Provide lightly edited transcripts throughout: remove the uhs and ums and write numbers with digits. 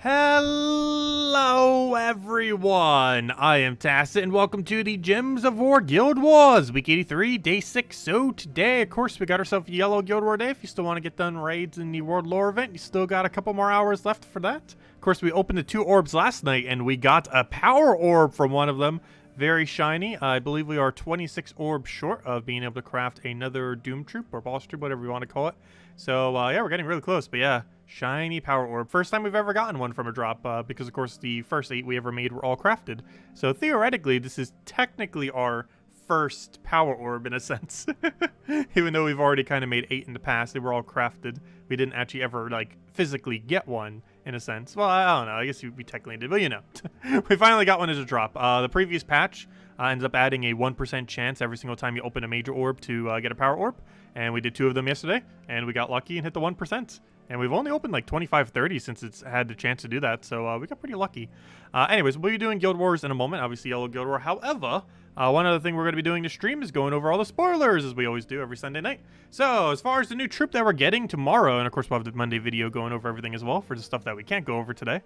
Hello everyone, I am Tacit and welcome to the Gems of War Guild Wars, week 83, day 6. So today, of course, we got ourselves a yellow Guild War day. If you still want to get done raids in the World Lore event, you still got a couple more hours left for that. Of course, we opened the 2 orbs last night and we got a power orb from one of them. Very shiny. I believe we are 26 orbs short of being able to craft another Doom Troop or Boss Troop, whatever you want to call it. So yeah, we're getting really close, but yeah. Shiny power orb. First time we've ever gotten one from a drop, because of course the first 8 we ever made were all crafted. So theoretically, this is technically our first power orb in a sense. Even though we've already kind of made 8 in the past, they were all crafted. We didn't actually ever, like, physically get one in a sense. Well, I don't know. I guess we technically did, but you know. We finally got one as a drop. The previous patch ends up adding a 1% chance every single time you open a major orb to get a power orb. And we did 2 of them yesterday, and we got lucky and hit the 1%. And we've only opened like 25, 30 since it's had the chance to do that, so we got pretty lucky. Anyways, we'll be doing Guild Wars in a moment, obviously Yellow Guild War. However, one other thing we're going to be doing to stream is going over all the spoilers, as we always do every Sunday night. So, as far as the new troop that we're getting tomorrow, and of course we'll have the Monday video going over everything as well for the stuff that we can't go over today,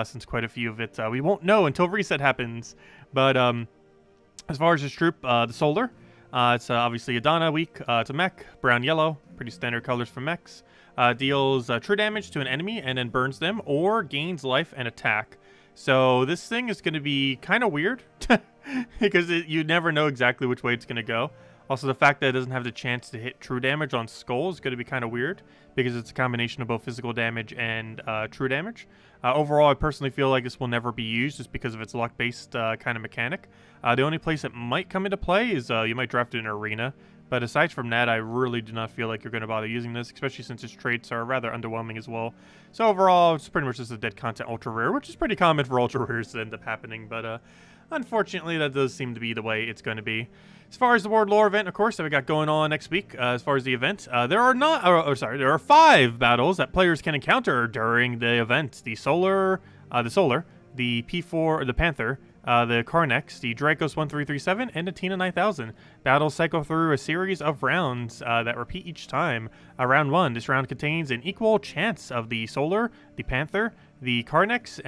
since quite a few of it we won't know until reset happens. But as far as this troop, the Solar, it's obviously a Donna weak, it's a mech, brown, yellow, pretty standard colors for mechs. Deals true damage to an enemy and then burns them, or gains life and attack. So this thing is going to be kind of weird because you never know exactly which way it's going to go. Also, the fact that it doesn't have the chance to hit true damage on Skull is going to be kind of weird because it's a combination of both physical damage and true damage. Overall, I personally feel like this will never be used just because of its luck-based kind of mechanic. The only place it might come into play is you might draft it in Arena. But aside from that, I really do not feel like you're going to bother using this, especially since its traits are rather underwhelming as well. So overall, it's pretty much just a dead content ultra rare, which is pretty common for ultra rares to end up happening. But unfortunately, that does seem to be the way it's going to be. As far as the World Lore event, of course, that we got going on next week, as far as the event, there are 5 battles that players can encounter during the event. The Solar, the P4, the Panther, the Karnex, the Dracos1337, and the Tina 9000. Battles cycle through a series of rounds that repeat each time. Round 1. This round contains an equal chance of the Solar, the Panther, the Karnex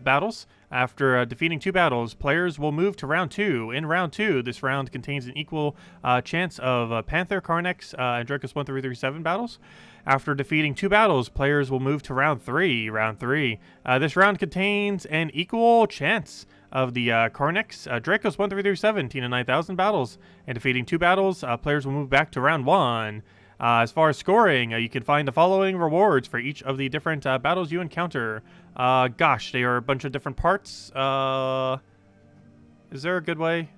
battles. After defeating 2 battles, players will move to round 2. In round 2, this round contains an equal chance of Panther, Karnex, and Dracos1337 battles. After defeating 2 battles, players will move to round 3. This round contains an equal chance of the Karnex, Dracos1337, Tina 9000 battles. And defeating 2 battles, players will move back to round 1. As far as scoring, you can find the following rewards for each of the different battles you encounter. Gosh, they are a bunch of different parts. Is there a good way?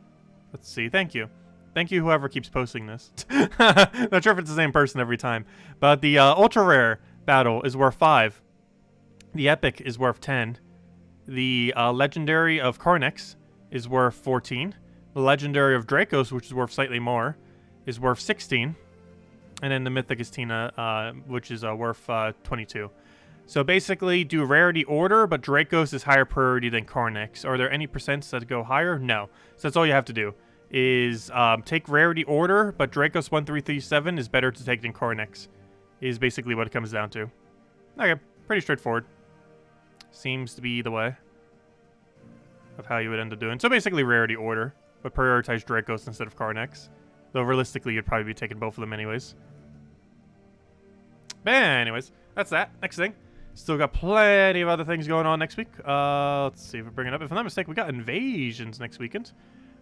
Let's see. Thank you. Thank you, whoever keeps posting this. Not sure if it's the same person every time. But the Ultra Rare battle is worth 5. The Epic is worth 10. The Legendary of Karnex is worth 14. The Legendary of Dracos, which is worth slightly more, is worth 16. And then the Mythic is Tina, which is worth 22. So basically, do rarity order, but Dracos is higher priority than Karnex. Are there any percents that go higher? No. So that's all you have to do. Is take rarity order, but Dracos1337 is better to take than Karnex, is basically what it comes down to. Okay, pretty straightforward. Seems to be the way of how you would end up doing. So basically rarity order, but prioritize Dracos instead of Karnex. Though realistically, you'd probably be taking both of them anyways. But anyways, that's that. Next thing. Still got plenty of other things going on next week. Let's see if we bring it up. If I'm not mistaken, we got invasions next weekend.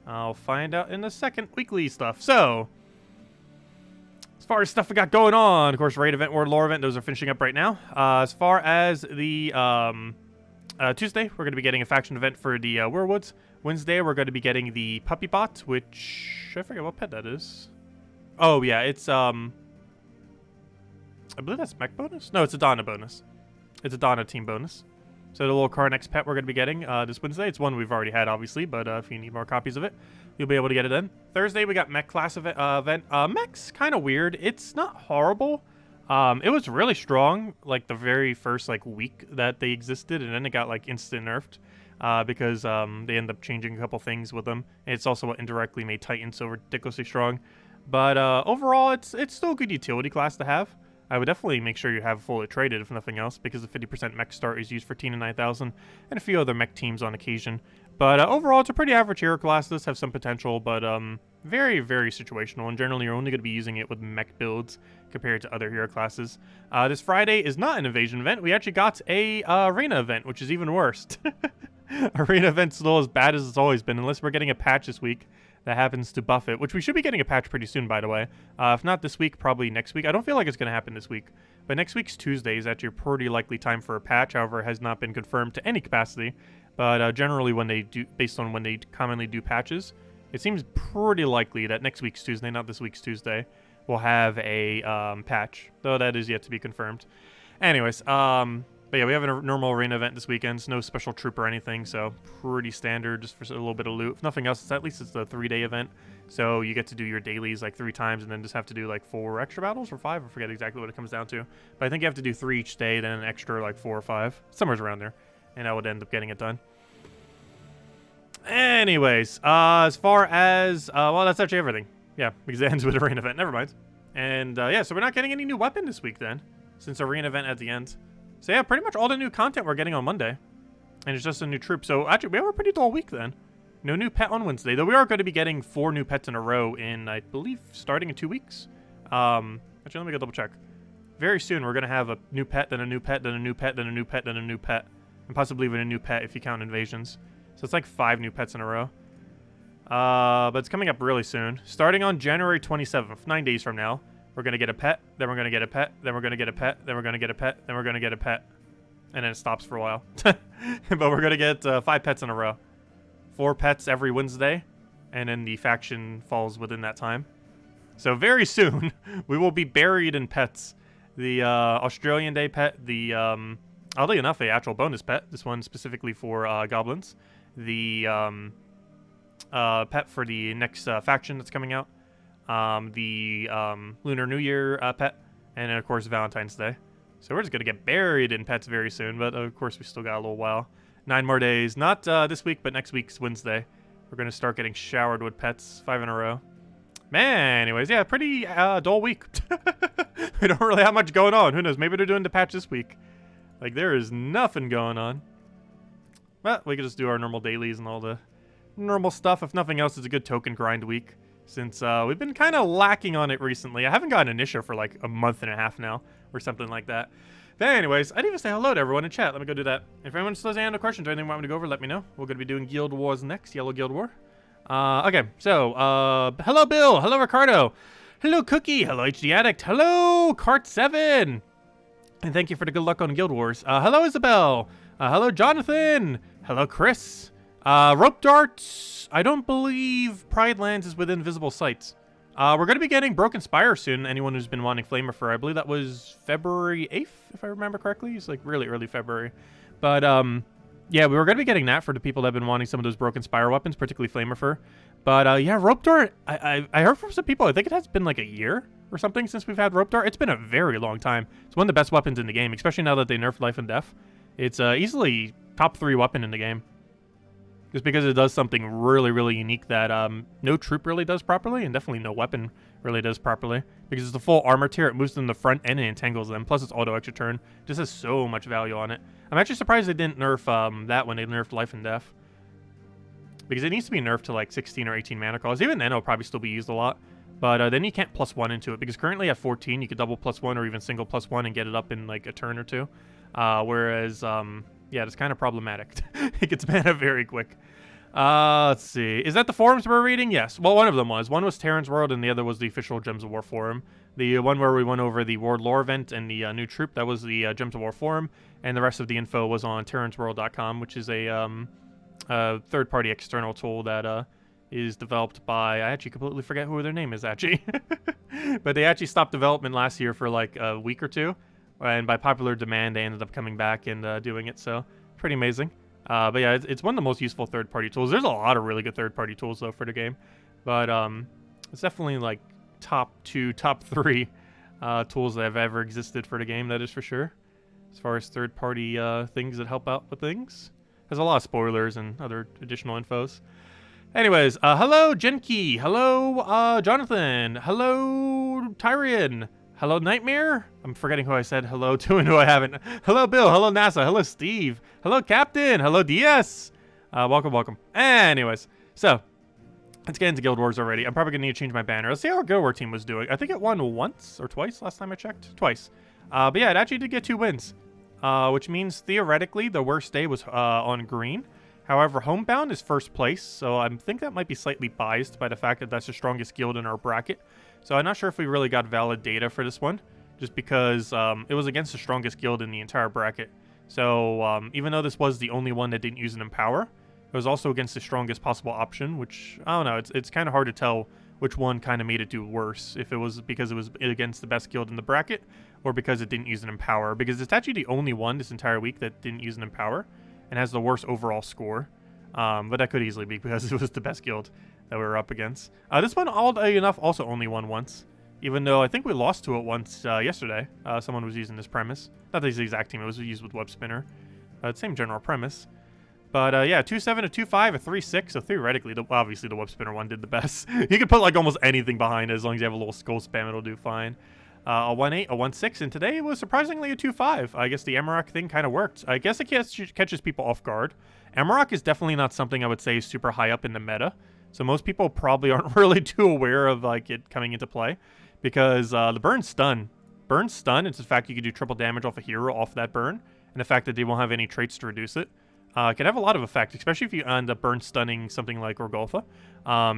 I'll find out in a second. Weekly stuff. So, as far as stuff we got going on, of course, raid event, World Lore event, those are finishing up right now. As far as the Tuesday, we're going to be getting a faction event for the Werewoods. Wednesday, we're going to be getting the Puppy Bot, which I forget what pet that is. Oh yeah, it's I believe that's mech bonus. No, it's a Donna bonus. It's a Donna team bonus. So the little Karnex pet we're going to be getting this Wednesday. It's one we've already had, obviously, but if you need more copies of it, you'll be able to get it then. Thursday, we got mech class event. Mech's kind of weird. It's not horrible. It was really strong, like, the very first, like, week that they existed, and then it got, like, instant nerfed because they ended up changing a couple things with them. And it's also what indirectly made Titan so ridiculously strong. But overall, it's still a good utility class to have. I would definitely make sure you have fully traded, if nothing else, because the 50% mech start is used for Tina 9000 and a few other mech teams on occasion. But overall, it's a pretty average hero class. It does have some potential, but very, very situational, and generally you're only going to be using it with mech builds compared to other hero classes. This Friday is not an invasion event. We actually got a arena event, which is even worse. Arena event's still as bad as it's always been, unless we're getting a patch this week that happens to buff it, which we should be getting a patch pretty soon, by the way. If not this week, probably next week. I don't feel like it's going to happen this week, but next week's Tuesday is actually a pretty likely time for a patch. However, it has not been confirmed to any capacity, but generally when they do, based on when they commonly do patches, it seems pretty likely that next week's Tuesday, not this week's Tuesday, will have a patch, though that is yet to be confirmed. Anyways, but yeah, we have a normal arena event this weekend. No special troop or anything, so pretty standard, just for a little bit of loot. If nothing else, at least it's a 3-day event, so you get to do your dailies like 3 times and then just have to do like 4 extra battles or 5. I forget exactly what it comes down to, but I think you have to do 3 each day, then an extra like 4 or 5, somewhere around there, and I would end up getting it done. Anyways, as far as well, that's actually everything. Yeah, because it ends with arena event. Never mind. And yeah, so we're not getting any new weapon this week then, since arena event at the end. So yeah, pretty much all the new content we're getting on Monday. And it's just a new troop. So actually, we have a pretty dull week then. No new pet on Wednesday, though we are going to be getting 4 new pets in a row in, I believe, starting in 2 weeks. Actually, let me go double check. Very soon, we're going to have a new pet, then a new pet, then a new pet, then a new pet, then a new pet. And possibly even a new pet if you count invasions. So it's like 5 new pets in a row. But it's coming up really soon. Starting on January 27th, 9 days from now. We're going to get a pet, then we're going to get a pet, then we're going to get a pet, then we're going to get a pet, then we're going to get a pet. And then it stops for a while. But we're going to get 5 pets in a row. 4 pets every Wednesday. And then the faction falls within that time. So very soon, we will be buried in pets. The Australian Day pet, the, oddly enough, a actual bonus pet. This one specifically for goblins. The pet for the next faction that's coming out. The Lunar New Year pet, and then, of course, Valentine's Day. So we're just going to get buried in pets very soon, but of course we still got a little while. 9 more days. Not this week, but next week's Wednesday. We're going to start getting showered with pets, 5 in a row. Man, anyways, yeah, pretty dull week. We don't really have much going on. Who knows? Maybe they're doing the patch this week. Like, there is nothing going on. But we could just do our normal dailies and all the normal stuff. If nothing else, it's a good token grind week. Since we've been kind of lacking on it recently. I haven't gotten an issue for like a month and a half now, or something like that. But anyways, I didn't even say hello to everyone in chat. Let me go do that. If anyone still has any other questions or anything you want me to go over, let me know. We're going to be doing Guild Wars next, Yellow Guild War. Okay, so, hello Bill, hello Ricardo, hello Cookie, hello HD Addict, hello Cart7, and thank you for the good luck on Guild Wars. Hello Isabel, hello Jonathan, hello Chris. Rope darts. I don't believe Pride Lands is within visible sights. We're going to be getting Broken Spire soon. Anyone who's been wanting Flamer, I believe that was February 8th, if I remember correctly. It's like really early February. But, yeah, we were going to be getting that for the people that have been wanting some of those Broken Spire weapons, particularly Flamer. But, yeah, Rope Dart, I heard from some people, I think it has been like a year or something since we've had Rope Dart. It's been a very long time. It's one of the best weapons in the game, especially now that they nerfed Life and Death. It's easily top 3 weapon in the game. Just because it does something really, really unique that no troop really does properly, and definitely no weapon really does properly. Because it's the full armor tier, it moves them in the front and it entangles them. Plus it's auto extra turn. It just has so much value on it. I'm actually surprised they didn't nerf that when they nerfed Life and Death. Because it needs to be nerfed to like 16 or 18 mana calls. Even then it'll probably still be used a lot. But then you can't +1 into it. Because currently at 14 you could double +1 or even single +1 and get it up in like a turn or 2. Whereas... yeah, it's kind of problematic. It gets mana very quick. Let's see. Is that the forums we're reading? Yes. Well, one of them was. One was Terran's World, and the other was the official Gems of War forum. The one where we went over the World Lore event and the new troop, that was the Gems of War forum. And the rest of the info was on terransworld.com, which is a third-party external tool that is developed by... I actually completely forget who their name is, actually. But they actually stopped development last year for like a week or 2. And by popular demand, they ended up coming back and doing it, so pretty amazing. But yeah, it's one of the most useful third-party tools. There's a lot of really good third-party tools, though, for the game. But it's definitely, like, top 2, top 3 tools that have ever existed for the game, that is for sure. As far as third-party things that help out with things. There's a lot of spoilers and other additional infos. Anyways, hello, Genki. Hello, Jonathan. Hello, Tyrion. Hello, Nightmare. I'm forgetting who I said hello to and who I haven't. Hello, Bill. Hello, NASA. Hello, Steve. Hello, Captain. Hello, DS. Welcome, welcome. Anyways, so let's get into Guild Wars already. I'm probably going to need to change my banner. Let's see how our Guild War team was doing. I think it won once or twice last time I checked. Twice. But yeah, it actually did get 2 wins, which means theoretically the worst day was on green. However, Homebound is first place, so I think that might be slightly biased by the fact that that's the strongest guild in our bracket. So I'm not sure if we really got valid data for this one, just because it was against the strongest guild in the entire bracket. So even though this was the only one that didn't use an Empower, it was also against the strongest possible option, which, I don't know, it's kind of hard to tell which one kind of made it do worse, if it was because it was against the best guild in the bracket, or because it didn't use an Empower, because it's actually the only one this entire week that didn't use an Empower, and has the worst overall score. But that could easily be because it was the best guild that we were up against. This one, oddly enough, also only won once, even though I think we lost to it once yesterday. Someone was using this premise. Not this exact team, it was used with Web Spinner. Same general premise. But yeah, 2-7, a 2-5, a 3-6, so theoretically, obviously the Web Spinner one did the best. You could put like almost anything behind it, as long as you have a little skull spam, it'll do fine. A 1-8, a 1-6, and today it was surprisingly a 2-5. I guess the Amarok thing kind of worked. I guess it catches people off guard. Amarok is definitely not something I would say is super high up in the meta. So most people probably aren't really too aware of like it coming into play, because the burn stun. Burn stun, it's the fact you can do triple damage off a hero off that burn, and the fact that they won't have any traits to reduce it. Can have a lot of effect, especially if you end up burn stunning something like Gorgolfa,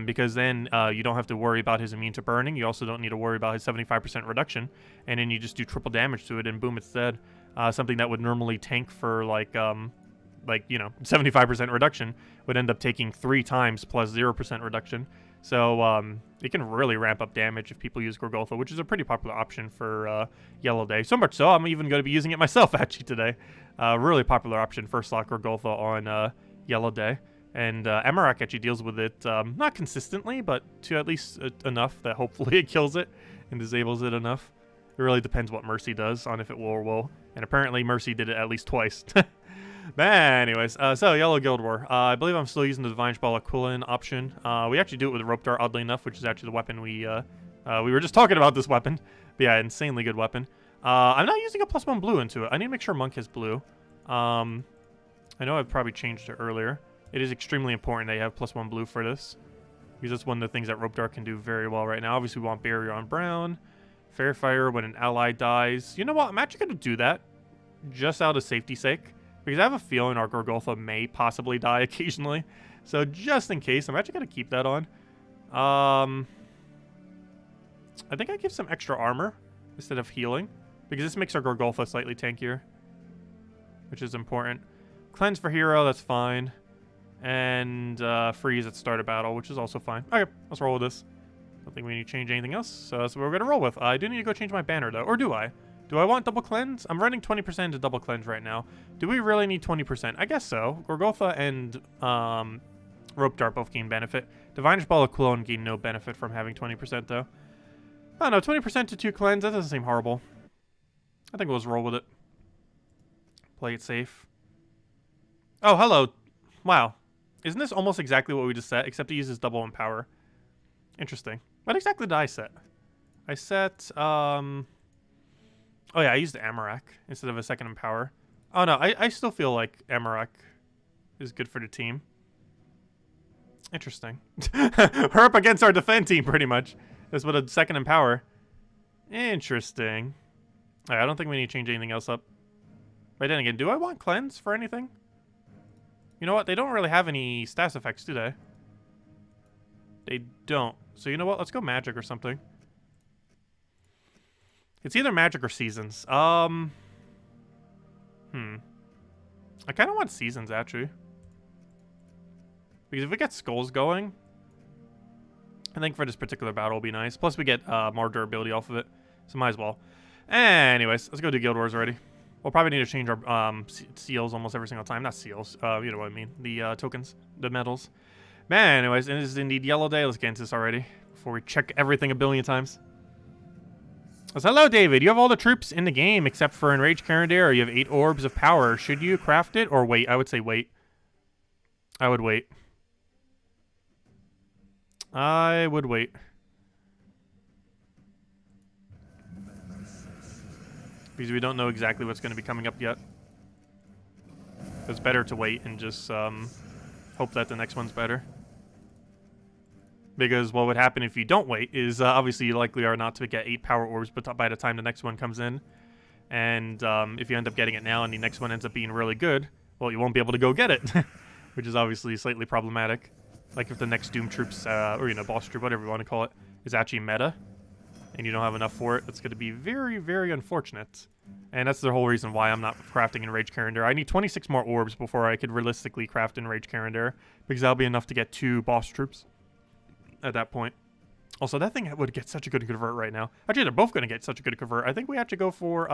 because then you don't have to worry about his immune to burning. You also don't need to worry about his 75% reduction, and then you just do triple damage to it, and boom, it's dead. Something that would normally tank for like you know, 75% reduction would end up taking 3 times plus 0% reduction. So it can really ramp up damage if people use Gorgolfa, which is a pretty popular option for Yellow Day. So much so, I'm even going to be using it myself actually today. Really popular option for slot Gorgolfa on Yellow Day. And Amarok actually deals with it, not consistently, but to at least enough that hopefully it kills it and disables it enough. It really depends what Mercy does on if it will or will. And apparently Mercy did it at least twice. But anyways, so Yellow Guild War. I believe I'm still using the Divine Ball Aquilin option. We actually do it with a Rope Dart, oddly enough, which is actually the weapon we were just talking about this weapon. But yeah, insanely good weapon. I'm not using a +1 blue into it. I need to make sure Monk has blue. I know I've probably changed it earlier. It is extremely important that you have +1 blue for this, because that's one of the things that Rope Dart can do very well right now. Obviously, we want Barrier on Brown. Fair Fire when an ally dies. You know what? I'm actually going to do that just out of safety's sake, because I have a feeling our Gorgolfa may possibly die occasionally. So just in case, I'm actually going to keep that on. I think I give some extra armor instead of healing, because this makes our Gorgolfa slightly tankier, which is important. Cleanse for hero, that's fine. And freeze at start of battle, which is also fine. Okay, let's roll with this. Don't think we need to change anything else, so that's what we're going to roll with. I do need to go change my banner, though. Or do I? Do I want double cleanse? I'm running 20% into double cleanse right now. Do we really need 20%? I guess so. Gorgolfa and Rope Dart both gain benefit. Divine Ball of Clone gain no benefit from having 20%, though. I don't know, 20% to 2 cleanse, that doesn't seem horrible. I think we'll just roll with it. Play it safe. Oh, hello. Wow. Isn't this almost exactly what we just set, except it uses double Empower? Interesting. What exactly did I set? I set, oh yeah, I used Amarok instead of a second Empower. Oh no, I still feel like Amarok is good for the team. Interesting. We're up against our defend team, pretty much. That's with a second Empower. Interesting. I don't think we need to change anything else up. But then again, do I want Cleanse for anything? You know what? They don't really have any stats effects, do they? They don't. So you know what? Let's go Magic or something. It's either Magic or Seasons. I kind of want Seasons, actually. Because if we get Skulls going, I think for this particular battle will be nice. Plus we get more durability off of it. So might as well. Anyways, let's go do Guild Wars already. We'll probably need to change our seals almost every single time. Not seals. You know what I mean. The tokens. The medals. Man, anyways, and this is indeed Yellow Day. Let's get into this already before we check everything a billion times. So, hello, David. You have all the troops in the game except for Enraged Carindare. You have 8 orbs of power. Should you craft it or wait? I would say wait. I would wait. I would wait. Because we don't know exactly what's going to be coming up yet. It's better to wait and just hope that the next one's better. Because what would happen if you don't wait is obviously you likely are not to get 8 power orbs but by the time the next one comes in. And if you end up getting it now and the next one ends up being really good, well, you won't be able to go get it. Which is obviously slightly problematic. Like if the next Doom Troops, or you know, Boss Troop, whatever you want to call it, is actually meta, and you don't have enough for it, that's going to be very, very unfortunate. And that's the whole reason why I'm not crafting Enraged Carindare. I need 26 more orbs before I could realistically craft Enraged Carindare, because that'll be enough to get 2 Boss Troops at that point. Also, that thing would get such a good convert right now. Actually, they're both going to get such a good convert. I think we have to go for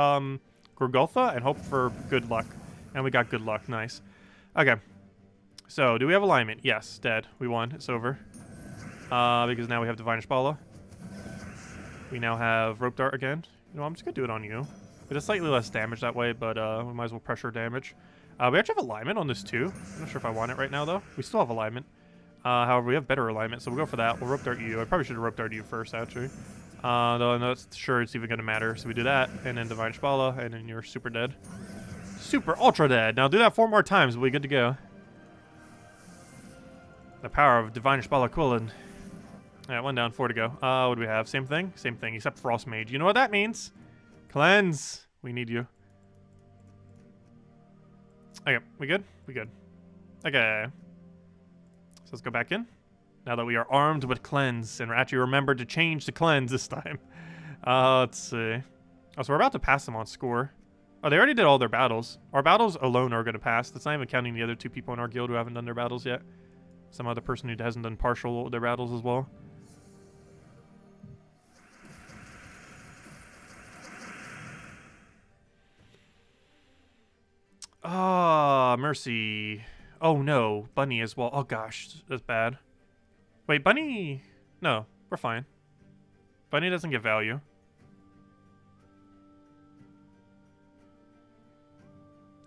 Gorgultha and hope for good luck. And we got good luck. Nice. Okay. So, do we have alignment? Yes. Dead. We won. It's over. Because now we have Divine Ishbala. We now have Rope Dart again. You know, I'm just going to do it on you. It does slightly less damage that way, but we might as well pressure damage. We actually have alignment on this too. I'm not sure if I want it right now, though. We still have alignment. However, we have better alignment, so we'll go for that. We'll Rope Dart you. I probably should have Rope Darted you first, actually. Though I'm not sure it's even going to matter. So we do that, and then Divine Ishbala, and then you're super dead. Super ultra dead. Now do that 4 more times, we'll be good to go. The power of Divine Ishbala Quillen. Alright, 1 down, 4 to go. What do we have? Same thing? Same thing, except Frost Mage. You know what that means? Cleanse. We need you. Okay, we good? We good. Okay. So let's go back in. Now that we are armed with Cleanse, and actually remembered to change to Cleanse this time. Let's see. Oh, so we're about to pass them on score. Oh, they already did all their battles. Our battles alone are going to pass. That's not even counting the other 2 people in our guild who haven't done their battles yet. Some other person who hasn't done partial their battles as well. Ah, Mercy. Oh no, Bunny as well. Oh gosh, that's bad. Wait, Bunny... No, we're fine. Bunny doesn't get value.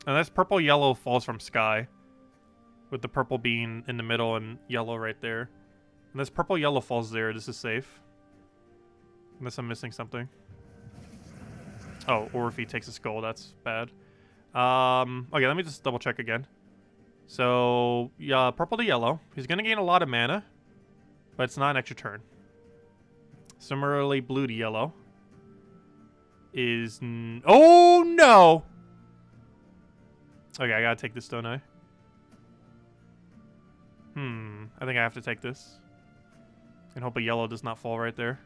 Unless purple-yellow falls from sky. With the purple being in the middle and yellow right there. Unless purple-yellow falls there, this is safe. Unless I'm missing something. Oh, or if he takes a skull, that's bad. Okay, let me just double check again. So, yeah, purple to yellow. He's going to gain a lot of mana, but it's not an extra turn. Similarly, blue to yellow is... Oh, no! Okay, I gotta take this, don't I? I think I have to take this. And hope a yellow does not fall right there.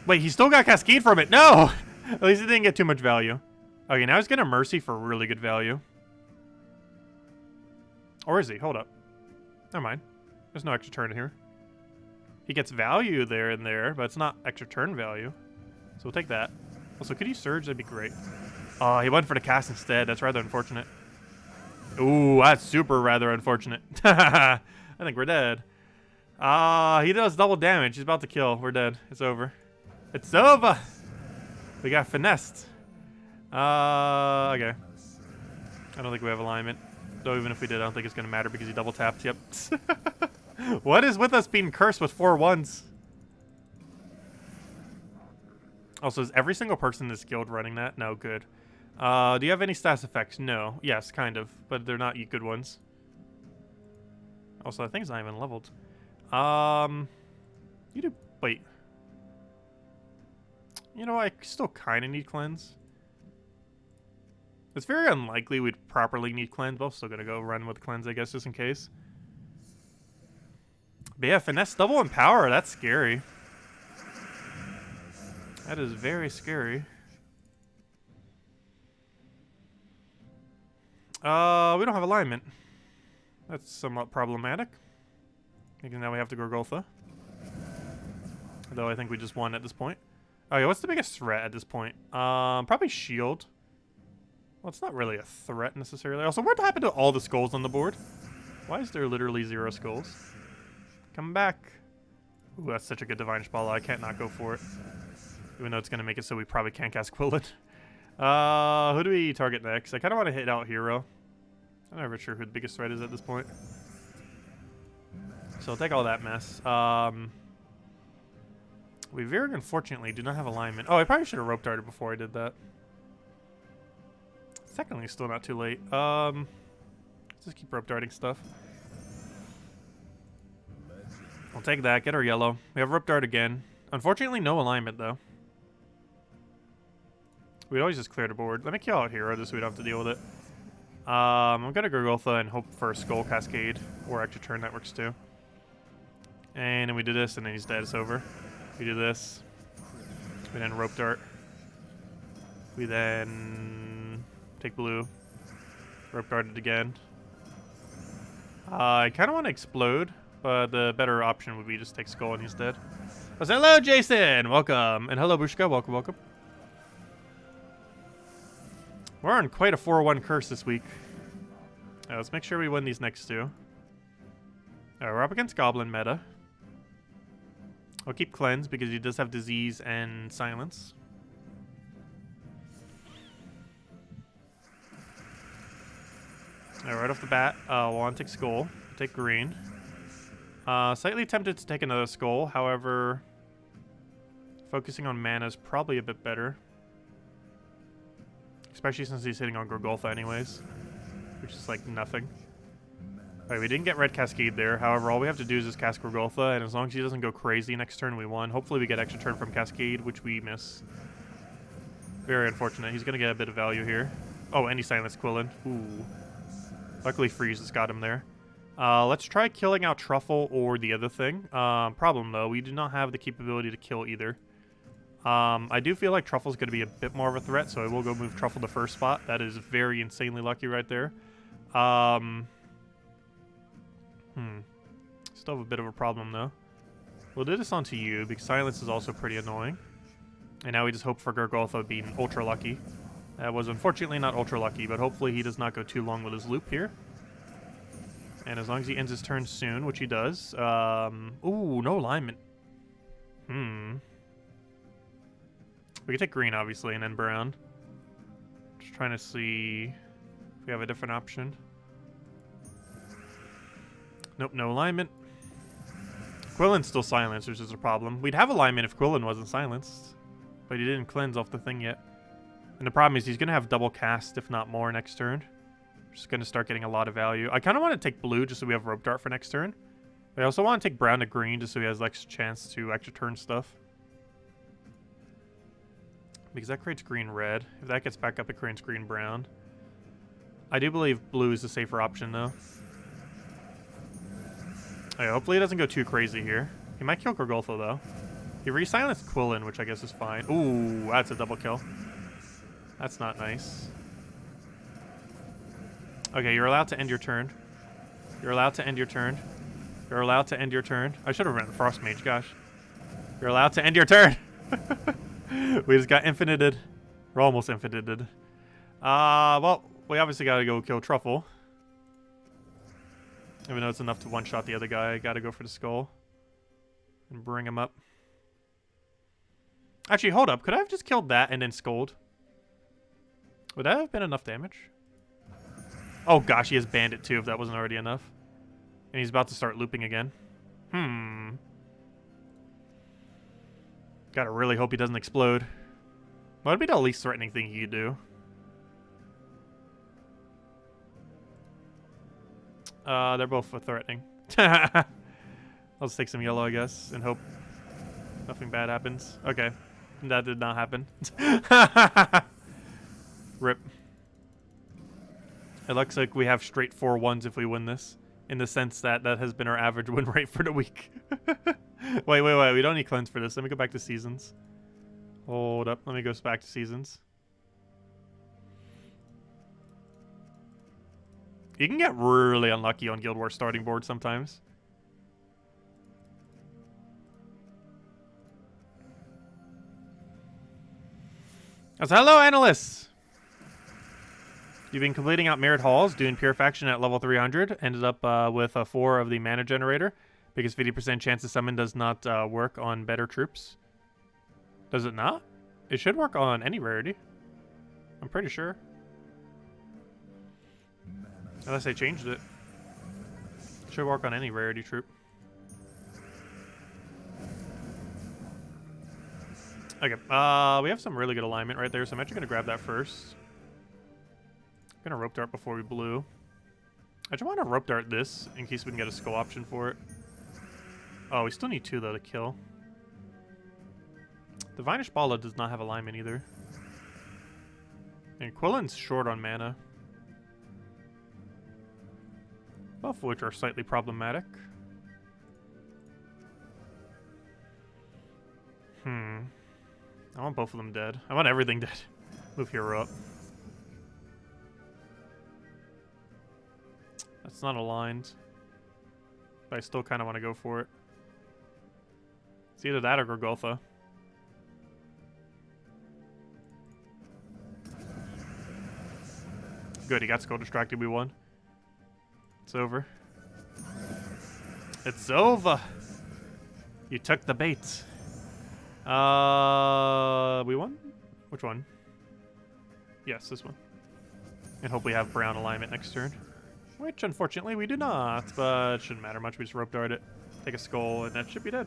Wait, he still got Cascade from it. No! At least he didn't get too much value. Okay, now he's gonna Mercy for really good value. Or is he? Hold up. Never mind. There's no extra turn here. He gets value there and there, but it's not extra turn value. So we'll take that. Also, could he Surge? That'd be great. Oh, he went for the cast instead. That's rather unfortunate. Ooh, that's super rather unfortunate. I think we're dead. He does double damage. He's about to kill. We're dead. It's over. It's over! We got finessed. Okay. I don't think we have alignment. Though even if we did, I don't think it's going to matter because he double tapped. Yep. What is with us being cursed with 4 1s? Also, is every single person in this guild running that? No, good. Do you have any stats effects? No. Yes, kind of. But they're not good ones. Also, I think it's not even leveled. You do... Wait. You know, I still kind of need Cleanse. It's very unlikely we'd properly need Cleanse, but I'm still going to go run with Cleanse, I guess, just in case. But yeah, Finesse double in power. That's scary. That is very scary. We don't have alignment. That's somewhat problematic. Because now we have to Gorgultha. Though I think we just won at this point. Okay, what's the biggest threat at this point? Probably Shield. Well, it's not really a threat necessarily. Also, what happened to all the skulls on the board? Why is there literally 0 skulls? Come back. Ooh, that's such a good Divine Ishbala. I can't not go for it. Even though it's going to make it so we probably can't cast Quillen. Who do we target next? I kind of want to hit out Hero. I'm not even sure who the biggest threat is at this point. So I'll take all that mess. We very unfortunately do not have alignment. Oh, I probably should have rope darted before I did that. Secondly, still not too late. Let's just keep rope darting stuff. We'll take that, get our yellow. We have rope dart again. Unfortunately, no alignment though. We'd always just clear the board. Let me kill out hero just so we don't have to deal with it. I'm gonna Gurgotha and hope for a Skull Cascade or extra turn, that works too. And then we do this and then he's dead, it's over. We do this. We then rope dart. We then take blue. Rope dart it again. I kind of want to explode, but the better option would be just take skull and he's dead. Oh, so hello, Jason! Welcome. And hello, Bushka. Welcome, welcome. We're on quite a 4-1 curse this week. Let's make sure we win these next two. We're up against Goblin meta. I'll keep Cleanse because he does have Disease and Silence. Right off the bat, we'll want to take Skull. Take Green. Slightly tempted to take another Skull, however, focusing on mana is probably a bit better. Especially since he's hitting on Gurgotha anyways, which is like nothing. Alright, we didn't get Red Cascade there. However, all we have to do is just cast Gurgotha, and as long as he doesn't go crazy next turn, we won. Hopefully we get extra turn from Cascade, which we miss. Very unfortunate. He's going to get a bit of value here. Oh, and he silenced Quillen. Ooh. Luckily Freeze has got him there. Let's try killing out Truffle or the other thing. Problem, though, we do not have the capability to kill either. I do feel like Truffle's going to be a bit more of a threat, so I will go move Truffle to first spot. That is very insanely lucky right there. Still have a bit of a problem, though. We'll do this onto you, because Silence is also pretty annoying. And now we just hope for Gurgotha being ultra lucky. That was unfortunately not ultra lucky, but hopefully he does not go too long with his loop here. And as long as he ends his turn soon, which he does. Ooh, no alignment. We could take green, obviously, and then brown. Just trying to see if we have a different option. Nope, no alignment. Quillen's still silenced, which is a problem. We'd have alignment if Quillen wasn't silenced, but he didn't cleanse off the thing yet. And the problem is he's going to have double cast, if not more, next turn. Just going to start getting a lot of value. I kind of want to take blue just so we have rope dart for next turn. But I also want to take brown to green just so he has like a chance to extra turn stuff. Because that creates green-red. If that gets back up, it creates green-brown. I do believe blue is the safer option, though. Okay, hopefully he doesn't go too crazy here. He might kill Gurgotha, though. He re-silenced Quillen, which I guess is fine. Ooh, that's a double kill. That's not nice. Okay, you're allowed to end your turn. You're allowed to end your turn. You're allowed to end your turn. I should have run Frost Mage, gosh. You're allowed to end your turn. We just got infinited. We're almost infinited. Well, we obviously gotta go kill Truffle. Even though it's enough to one-shot the other guy, I gotta go for the skull. And bring him up. Actually, hold up. Could I have just killed that and then skulled? Would that have been enough damage? Oh gosh, he has Bandit too, if that wasn't already enough. And he's about to start looping again. Gotta really hope he doesn't explode. What would be the least threatening thing he could do? They're both threatening. I'll just take some yellow, I guess, and hope nothing bad happens. Okay. That did not happen. Rip. It looks like we have straight 4-1s if we win this. In the sense that that has been our average win rate for the week. Wait. We don't need cleanse for this. Let me go back to seasons. Hold up. Let me go back to seasons. You can get really unlucky on Guild Wars starting board sometimes. So hello, analysts! You've been completing out Merit Halls, doing Pure Faction at level 300. Ended up with 4 of the mana generator, because 50% chance to summon does not work on better troops. Does it not? It should work on any rarity. I'm pretty sure. Unless I changed it. Should work on any rarity troop. Okay, we have some really good alignment right there, so I'm actually gonna grab that first. I'm gonna rope dart before we blue. I just want to rope dart this in case we can get a skull option for it. Oh, we still need 2 though to kill. The Vinish Bala does not have alignment either. And Quillen's short on mana. Both of which are slightly problematic. I want both of them dead. I want everything dead. Move hero up. That's not aligned. But I still kind of want to go for it. It's either that or Gorgotha. Good, he got skull distracted. We won. It's over. It's over. You took the bait. We won? Which one? Yes, this one. And hope we have brown alignment next turn. Which, unfortunately, we do not. But it shouldn't matter much. We just rope dart it. Take a skull, and that should be dead.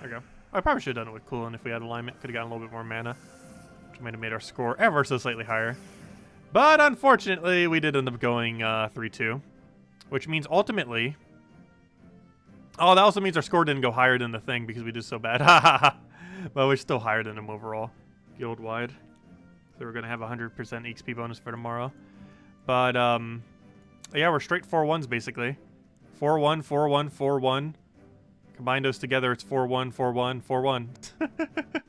There we go. I probably should have done it with Coolin if we had alignment. Could have gotten a little bit more mana. Which might have made our score ever so slightly higher. But, unfortunately, we did end up going 3-2. Which means, ultimately... Oh, that also means our score didn't go higher than the thing because we did so bad. But we're still higher than him overall, guild-wide. So we're going to have 100% XP bonus for tomorrow. But, yeah, we're straight 4-1s, basically. 4-1, 4-1, 4-1. Combine those together, it's 4-1, 4-1, 4-1.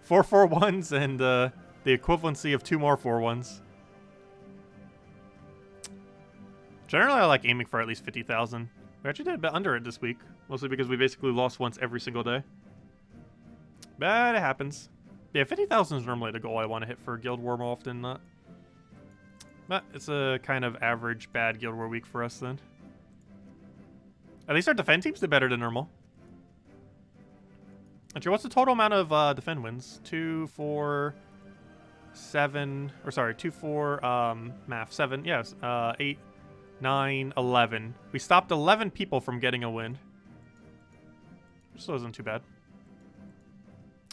4 4-1s and the equivalency of 2 more 4-1s. Generally, I like aiming for at least 50,000. We actually did a bit under it this week. Mostly because we basically lost once every single day. But it happens. Yeah, 50,000 is normally the goal I want to hit for Guild War more often than not. But it's a kind of average bad Guild War week for us then. At least our defend teams did better than normal. Actually, what's the total amount of defend wins? 2, 4, 7, or sorry, 2, 4, math, 7, yes, 8, 9, 11. We stopped 11 people from getting a win. Which still isn't too bad.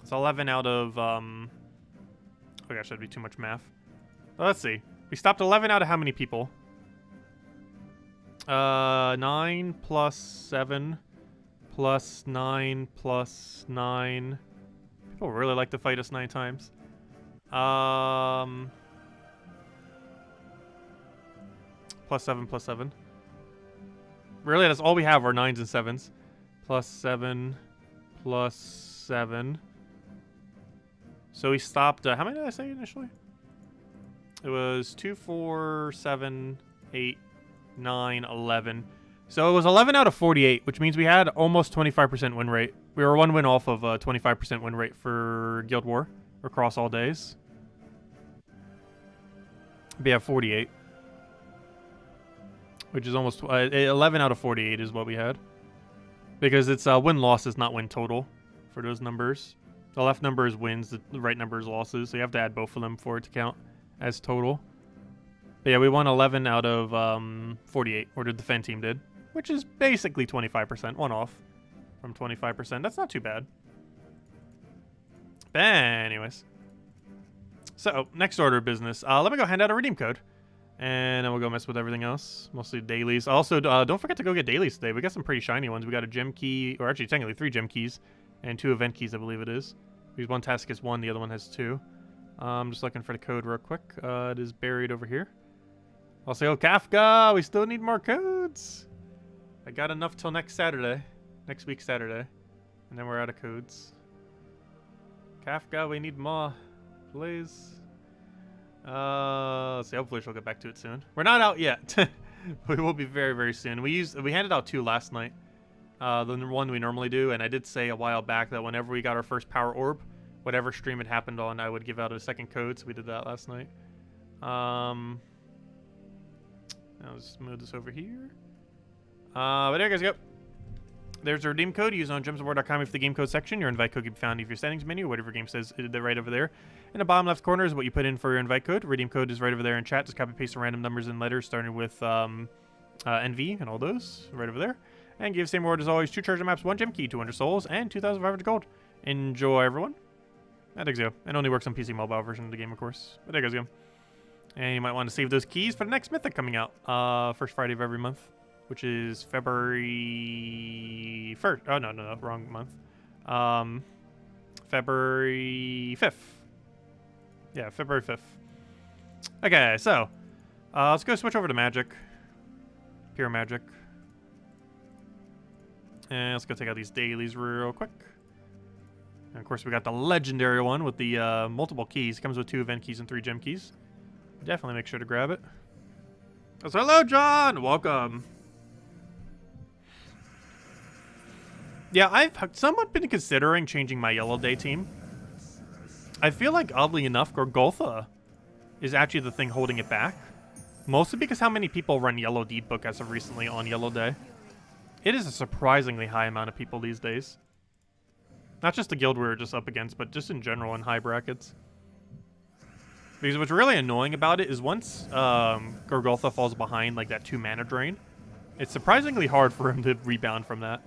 It's 11 out of, oh gosh, that'd be too much math. Well, let's see. We stopped 11 out of how many people? 9 plus 7 plus 9 plus 9. People really like to fight us 9 times. Plus 7 plus 7. Really, that's all we have are 9s and 7s. Plus 7 plus 7. So we stopped, how many did I say initially? It was 2, 4, 7, 8, 9, 11. So it was 11 out of 48, which means we had almost 25% win rate. We were 1 win off of a 25% win rate for Guild War across all days. We have 48. Which is almost 11 out of 48 is what we had. Because it's win-loss is not win total for those numbers. The left number is wins, the right number is losses. So you have to add both of them for it to count as total. But yeah, we won 11 out of 48, or the defend team did. Which is basically 25%, 1 off from 25%. That's not too bad. But anyways. So, next order of business. Let me go hand out a redeem code. And then we'll go mess with everything else. Mostly dailies. Also, don't forget to go get dailies today. We got some pretty shiny ones. We got a gem key, or actually technically 3 gem keys. And 2 event keys, I believe it is. Because one task has 1, the other one has 2. I'm just looking for the code real quick. It is buried over here. I'll say, oh, Kafka, we still need more codes. I got enough till next Saturday. Next week Saturday. And then we're out of codes. Kafka, we need more. Please. Let's see, hopefully she'll get back to it soon. We're not out yet. We will be very, very soon. We handed out 2 last night. The one we normally do, and I did say a while back that whenever we got our first power orb, whatever stream it happened on, I would give out a second code, so we did that last night. Now let's move this over here. But there you guys go. There's a redeem code. Use on gemsofwar.com for the game code section. Your invite code can be found in your settings menu, whatever game says right over there. In the bottom left corner is what you put in for your invite code. Redeem code is right over there in chat. Just copy paste some random numbers and letters starting with NV and all those right over there. And give the same reward as always: 2 treasure maps, 1 gem key, 200 souls, and 2,500 gold. Enjoy, everyone. That goes go. It only works on PC mobile version of the game, of course. But there goes go. And you might want to save those keys for the next mythic coming out. First Friday of every month, which is February 1st. Oh, no, wrong month. February 5th. Yeah, February 5th. Okay, so let's go switch over to Magic. Pure Magic. And let's go take out these dailies real quick. And of course, we got the legendary one with the multiple keys. It comes with 2 event keys and 3 gem keys. Definitely make sure to grab it. So, hello, John! Welcome. Yeah, I've somewhat been considering changing my Yellow Day team. I feel like, oddly enough, Gorgoltha is actually the thing holding it back. Mostly because how many people run Yellow DavidBlack as of recently on Yellow Day. It is a surprisingly high amount of people these days. Not just the guild we're just up against, but just in general in high brackets. Because what's really annoying about it is once Gorgoltha falls behind like that 2 mana drain, it's surprisingly hard for him to rebound from that.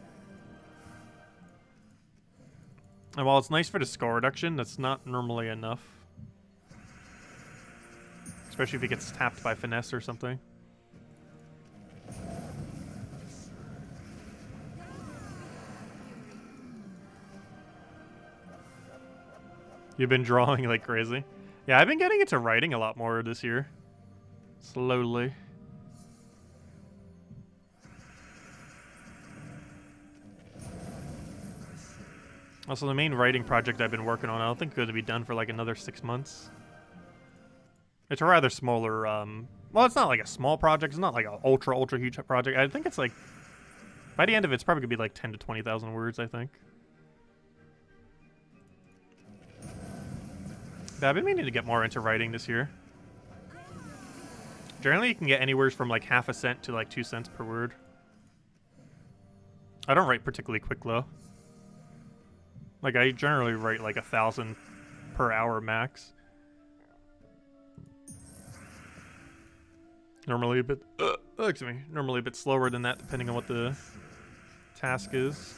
And while it's nice for the score reduction, that's not normally enough. Especially if he gets tapped by finesse or something. You've been drawing like crazy. Yeah, I've been getting into writing a lot more this year. Slowly. Also, the main writing project I've been working on, I don't think it's going to be done for like another 6 months. It's a rather smaller, well, it's not like a small project. It's not like an ultra huge project. I think it's like, by the end of it, it's probably going to be like 10 to 20,000 words, I think. But I've been meaning to get more into writing this year. Generally, you can get anywhere from like half a cent to like 2 cents per word. I don't write particularly quick, though. Like, I generally write like 1,000 per hour max. Normally a bit, excuse me, normally a bit slower than that, depending on what the task is.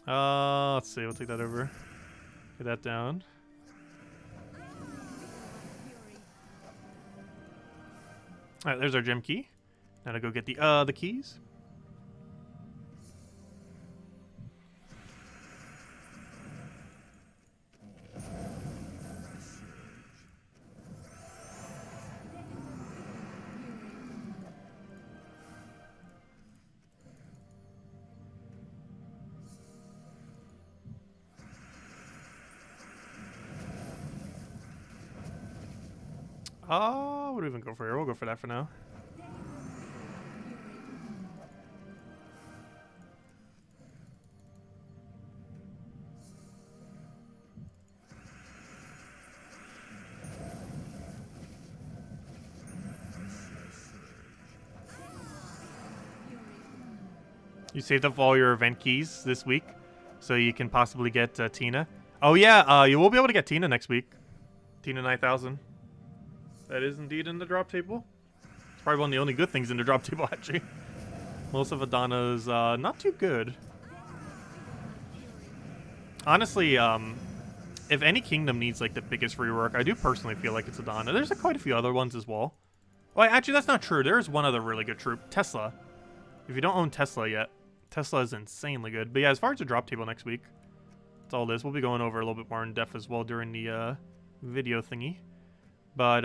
Let's see, we'll take that over. Get that down. Alright, there's our gem key. Now to go get the keys. What do we even go for here? We'll go for that for now. You saved up all your event keys this week, so you can possibly get Tina. Oh yeah, you will be able to get Tina next week. Tina 9000. That is indeed in the drop table. It's probably one of the only good things in the drop table, actually. Most of Adana's not too good. Honestly, if any kingdom needs like the biggest rework, I do personally feel like it's Adana. There's quite a few other ones as well. Well, actually, that's not true. There is one other really good troop, Tesla. If you don't own Tesla yet, Tesla is insanely good. But yeah, as far as the drop table next week, that's all this. We'll be going over a little bit more in depth as well during the video thingy. But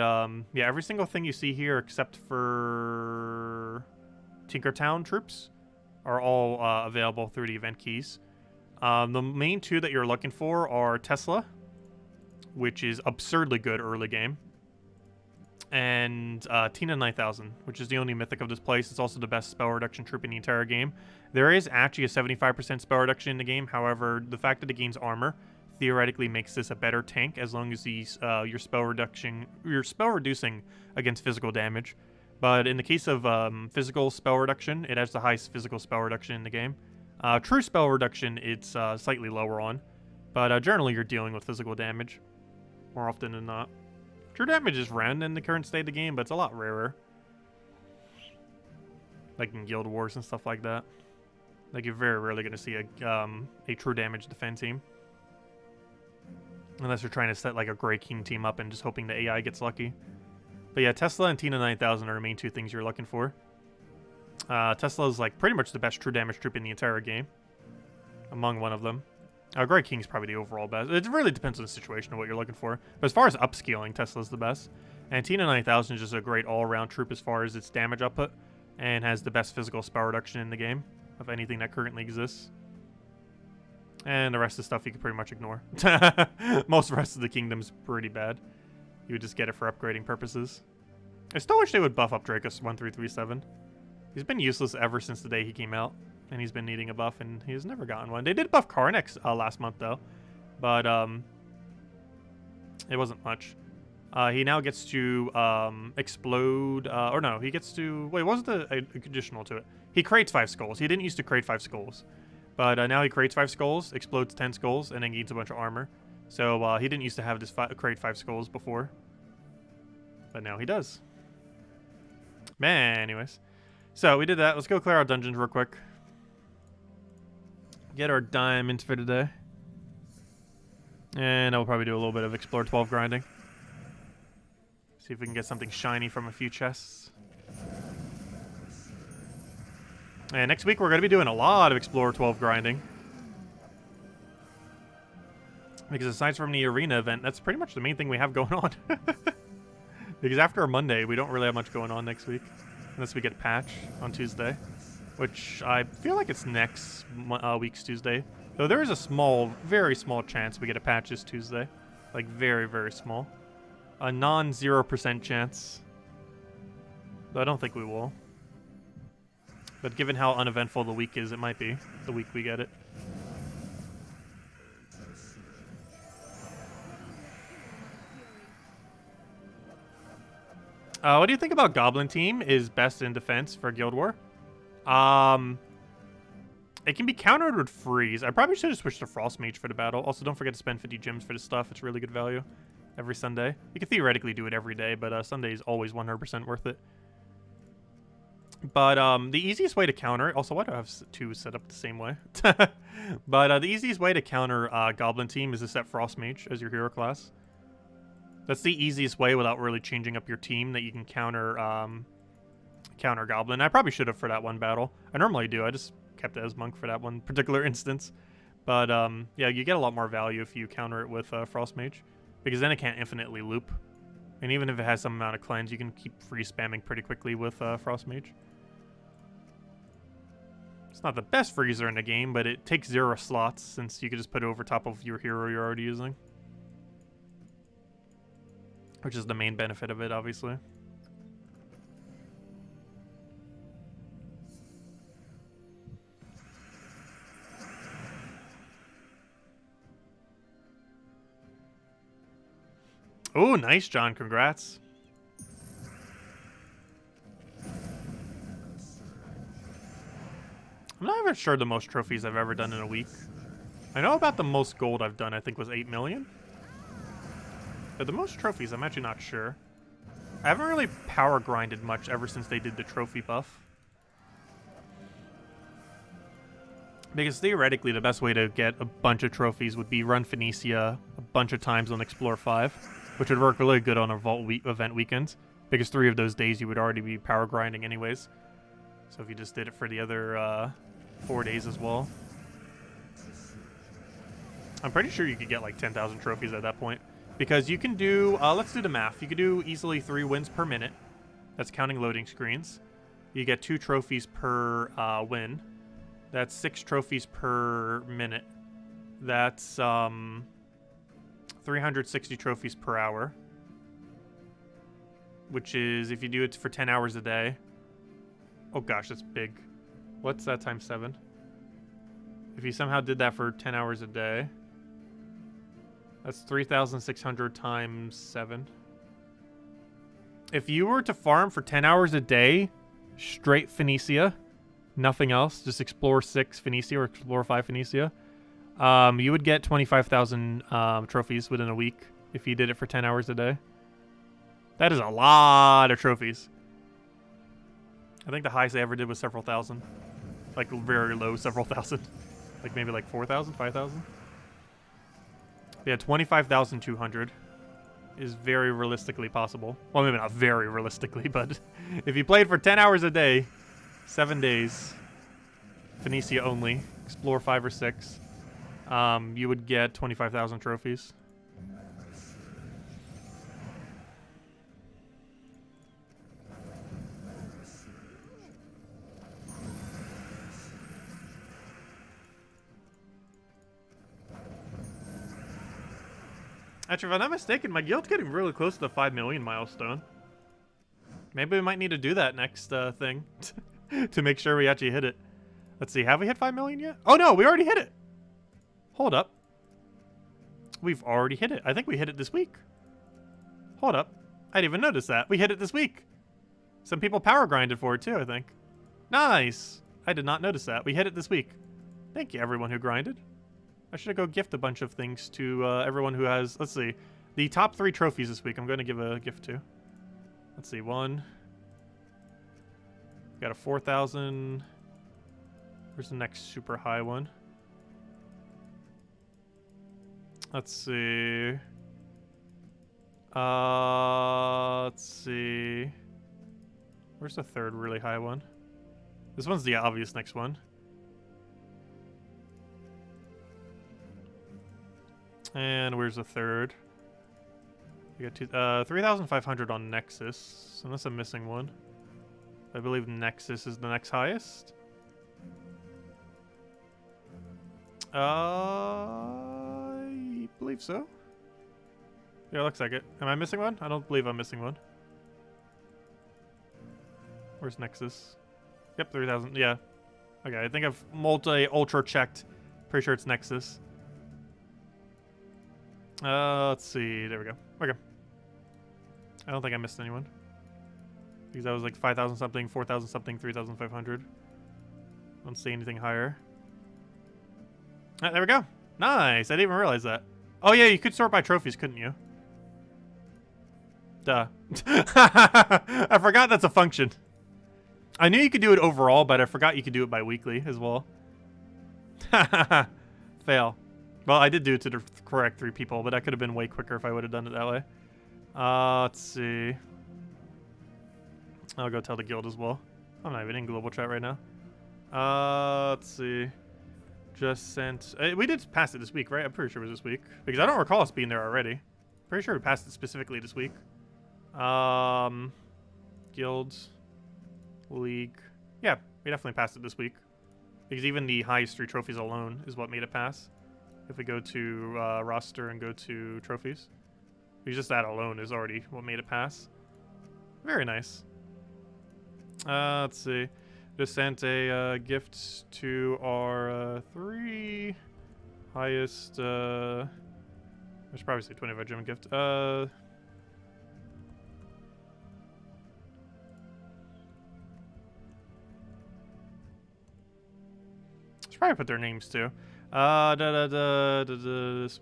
yeah, every single thing you see here except for Tinkertown troops are all available through the event keys. The main 2 that you're looking for are Tesla, which is absurdly good early game, and Tina 9000, which is the only mythic of this place. It's also the best spell reduction troop in the entire game. There is actually a 75% spell reduction in the game. However, the fact that it gains armor theoretically makes this a better tank as long as you're spell reducing against physical damage. But in the case of physical spell reduction, it has the highest physical spell reduction in the game. True spell reduction, it's slightly lower on, but generally you're dealing with physical damage more often than not. True damage is random in the current state of the game, but it's a lot rarer. Like in Guild Wars and stuff like that. Like, you're very rarely going to see a true damage defend team. Unless you're trying to set like a Grey King team up and just hoping the AI gets lucky. But yeah, Tesla and Tina 9000 are the main two things you're looking for. Tesla is like pretty much the best true damage troop in the entire game. Among one of them. Grey King's probably the overall best. It really depends on the situation of what you're looking for. But as far as upscaling, Tesla's the best. And Tina 9000 is just a great all-around troop as far as its damage output. And has the best physical spell reduction in the game of anything that currently exists. And the rest of the stuff you can pretty much ignore. Most of the rest of the kingdom's pretty bad. You would just get it for upgrading purposes. I still wish they would buff up Dracos1337. He's been useless ever since the day he came out. And he's been needing a buff, and he's never gotten one. They did buff Karnix last month, though. But it wasn't much. He now gets to explode... or no, he gets to... Wait, what was the additional to it? He creates 5 skulls. He didn't used to create 5 skulls. But now he creates 5 skulls, explodes 10 skulls, and then gains a bunch of armor. So he didn't used to have this create 5 skulls before. But now he does. Man, anyways. So we did that. Let's go clear our dungeons real quick. Get our diamonds for today. And I'll probably do a little bit of Explore 12 grinding. See if we can get something shiny from a few chests. And next week we're going to be doing a lot of Explore 12 grinding. Because aside from the arena event, that's pretty much the main thing we have going on. Because after our Monday, we don't really have much going on next week. Unless we get a patch on Tuesday. Which I feel like it's next week's Tuesday. Though there is a small, very small chance we get a patch this Tuesday. Like very, very small. A non-0% chance. Though I don't think we will. But given how uneventful the week is, it might be the week we get it. What do you think about Goblin Team is best in defense for Guild War? It can be countered with Freeze. I probably should have switched to Frost Mage for the battle. Also, don't forget to spend 50 gems for this stuff. It's really good value every Sunday. You can theoretically do it every day, but Sunday is always 100% worth it. But the easiest way to counter... Also, why do I have 2 set up the same way? But the easiest way to counter Goblin Team is to set Frost Mage as your hero class. That's the easiest way without really changing up your team that you can counter counter Goblin. I probably should have for that one battle. I normally do. I just kept it as Monk for that one particular instance. But yeah, you get a lot more value if you counter it with Frost Mage. Because then it can't infinitely loop. And even if it has some amount of cleanse, you can keep free spamming pretty quickly with Frost Mage. It's not the best freezer in the game, but it takes 0 slots since you can just put it over top of your hero you're already using. Which is the main benefit of it, obviously. Oh, nice, John. Congrats. I'm not even sure the most trophies I've ever done in a week. I know about the most gold I've done, I think was 8 million. But the most trophies, I'm actually not sure. I haven't really power grinded much ever since they did the trophy buff. Because theoretically, the best way to get a bunch of trophies would be run Phoenicia a bunch of times on Explore 5, which would work really good on a Vault event weekends, because 3 of those days you would already be power grinding anyways. So if you just did it for the other 4 days as well. I'm pretty sure you could get like 10,000 trophies at that point. Because you can do, let's do the math. You could do easily 3 wins per minute. That's counting loading screens. You get 2 trophies per win. That's 6 trophies per minute. That's 360 trophies per hour. Which is, if you do it for 10 hours a day. Oh gosh, that's big. What's that times 7? If you somehow did that for 10 hours a day, that's 3,600 times 7. If you were to farm for 10 hours a day, straight Phoenicia, nothing else, just Explore 6 Phoenicia or Explore 5 Phoenicia, you would get 25,000 trophies within a week if you did it for 10 hours a day. That is a lot of trophies. I think the highest I ever did was several thousand. Like very low several thousand. Like maybe like 4,000, 5,000. Yeah, 25,200 is very realistically possible. Well, maybe not very realistically, but if you played for 10 hours a day, 7 days, Phoenicia only, explore 5 or 6, you would get 25,000 trophies. Actually, if I'm not mistaken, my guild's getting really close to the 5 million milestone. Maybe we might need to do that next thing to make sure we actually hit it. Let's see, have we hit 5 million yet? Oh no, we already hit it. Hold up. We've already hit it. I think we hit it this week. Hold up. I didn't even notice that. We hit it this week. Some people power grinded for it too, I think. Nice. I did not notice that. We hit it this week. Thank you, everyone who grinded. I should go gift a bunch of things to everyone who has, let's see, the top 3 trophies this week. I'm going to give a gift to. Let's see, 1. Got a 4,000. Where's the next super high one? Let's see. Let's see. Where's the 3rd really high one? This one's the obvious next one. And where's the 3rd? We got 3,500 on Nexus, unless I'm missing one. I believe Nexus is the next highest. I believe so. Yeah, looks like it. Am I missing one? I don't believe I'm missing one. Where's Nexus? Yep, 3,000. Yeah. Okay, I think I've multi-ultra checked. Pretty sure it's Nexus. Let's see. There we go. Okay. I don't think I missed anyone. Because I was like 5,000 something, 4,000 something, 3,500. Don't see anything higher. There we go. Nice. I didn't even realize that. Oh yeah, you could sort by trophies, couldn't you? Duh. I forgot that's a function. I knew you could do it overall, but I forgot you could do it bi-weekly as well. Fail. Well, I did do it to the correct 3 people, but that could have been way quicker if I would have done it that way. Let's see. I'll go tell the guild as well. I'm not even in global chat right now. Let's see. Just sent... we did pass it this week, right? I'm pretty sure it was this week. Because I don't recall us being there already. Pretty sure we passed it specifically this week. Guild. League. Yeah, we definitely passed it this week. Because even the highest 3 trophies alone is what made it pass. If we go to roster and go to trophies. Because just that alone is already what made it pass. Very nice. Let's see. Just sent a gift to our 3 highest... I should probably say 25 gem gift. Should probably put their names too. This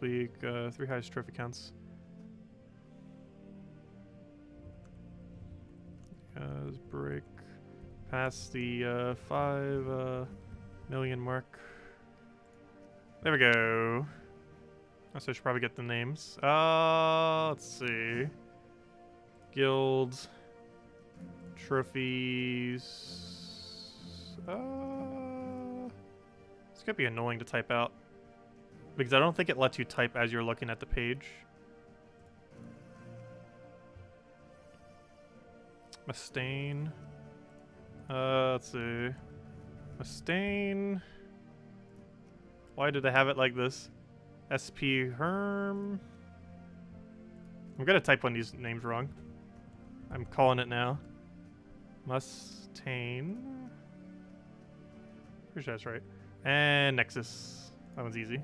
week, 3 highest trophy counts. Break past the 5 million mark. There we go. So I should probably get the names. Let's see. Guild trophies. This could be annoying to type out because I don't think it lets you type as you're looking at the page. Mustaine. Let's see. Mustaine. Why did they have it like this? SP Herm. I'm gonna type one of these names wrong. I'm calling it now. Mustaine. Pretty sure that's right. And Nexus. That one's easy.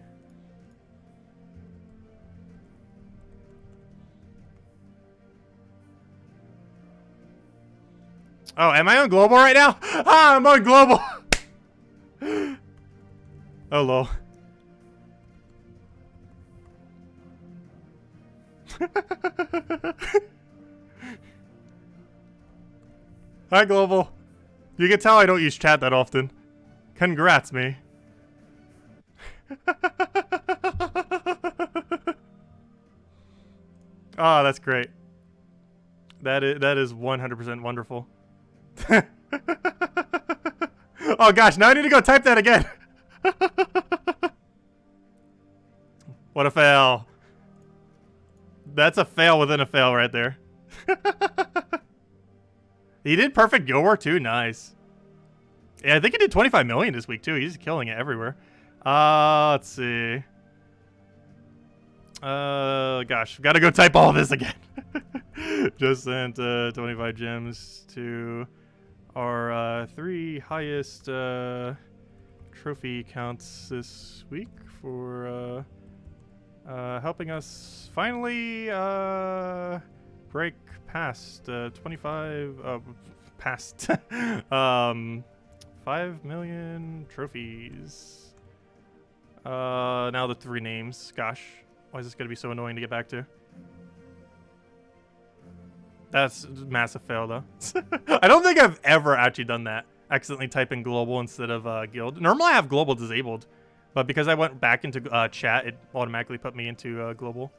Oh, am I on global right now? Ah, I'm on global. Oh, lol. Hi, global. You can tell I don't use chat that often. Congrats, me. Oh, that's great. That is 100% wonderful. Oh gosh, now I need to go type that again. What a fail. That's a fail within a fail right there. He did perfect Guild War too. Nice. Yeah, I think he did 25 million this week too. He's killing it everywhere. Let's see. Gosh, gotta go type all this again. Just sent 25 gems to our 3 highest trophy counts this week for helping us finally break past 25 past 5 million trophies. Now the 3 names. Gosh, why is this gonna be so annoying to get back to? That's a massive fail though. I don't think I've ever actually done that. Accidentally type in global instead of guild. Normally I have global disabled, but because I went back into chat, it automatically put me into global.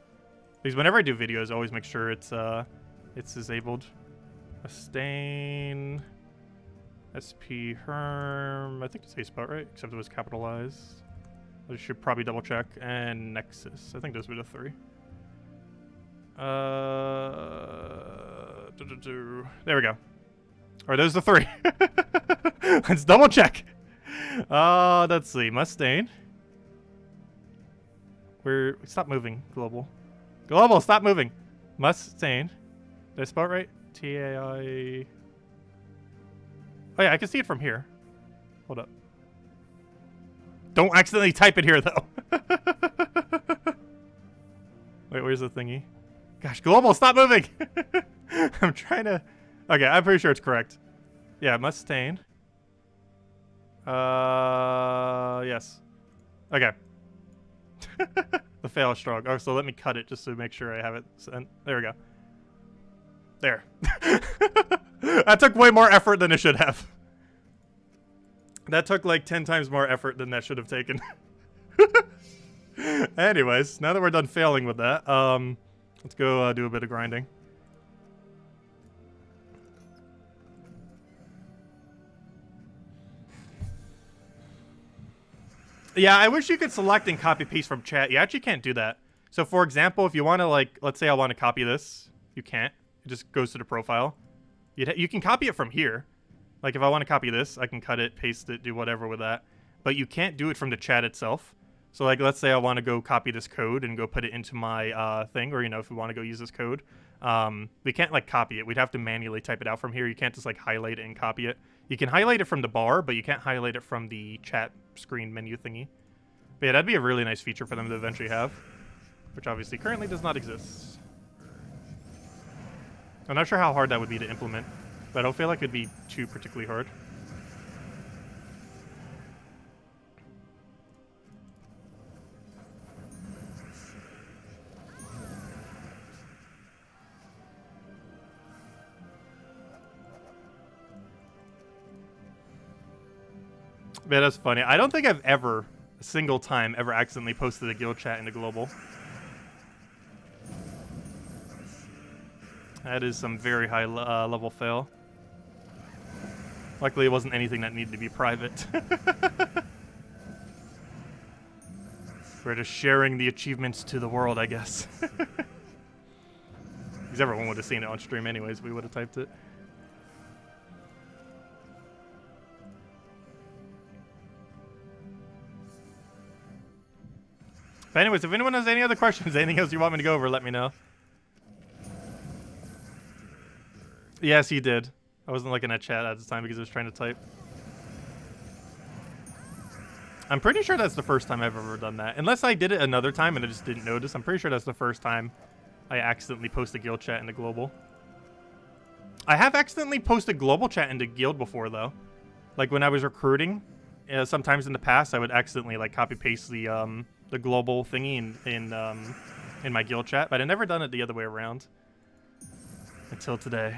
Because whenever I do videos, I always make sure it's disabled. A stain, SP Herm. I think it's a spot right, except it was capitalized. I should probably double check. And Nexus. I think those were the 3. There we go. Are those the 3? Let's double check. Let's see. Mustaine. Stop moving. Global. Global, stop moving. Mustaine. Did I spell it right? T-A-I... Oh yeah, I can see it from here. Hold up. Don't accidentally type it here, though. Wait, where's the thingy? Gosh, global, stop moving! I'm trying to... Okay, I'm pretty sure it's correct. Yeah, Mustaine. Yes. Okay. The fail is strong. Oh, so let me cut it just to make sure I have it sent. There we go. There. That took way more effort than it should have. That took like 10 times more effort than that should have taken. Anyways, now that we're done failing with that, let's go do a bit of grinding. Yeah, I wish you could select and copy paste from chat. You actually can't do that. So for example, if you want to like, let's say I want to copy this, you can't. It just goes to the profile. You can copy it from here. Like if I want to copy this, I can cut it, paste it, do whatever with that. But you can't do it from the chat itself. So like, let's say I want to go copy this code and go put it into my thing, or you know, if we want to go use this code, we can't like copy it. We'd have to manually type it out from here. You can't just like highlight it and copy it. You can highlight it from the bar, but you can't highlight it from the chat screen menu thingy. But yeah, that'd be a really nice feature for them to eventually have, which obviously currently does not exist. I'm not sure how hard that would be to implement, but I don't feel like it'd be too particularly hard. Man, that's funny. I don't think I've ever, a single time, ever accidentally posted a guild chat into global. That is some very high level fail. Luckily, it wasn't anything that needed to be private. We're just sharing the achievements to the world, I guess. Because everyone would have seen it on stream anyways. We would have typed it. But anyways, if anyone has any other questions, anything else you want me to go over, let me know. Yes, he did. I wasn't looking at chat at the time because I was trying to type. I'm pretty sure that's the first time I've ever done that. Unless I did it another time and I just didn't notice. I'm pretty sure that's the first time I accidentally posted guild chat into global. I have accidentally posted global chat into guild before, though. Like when I was recruiting, sometimes in the past, I would accidentally like copy paste the global thingy in my guild chat, but I've never done it the other way around until today.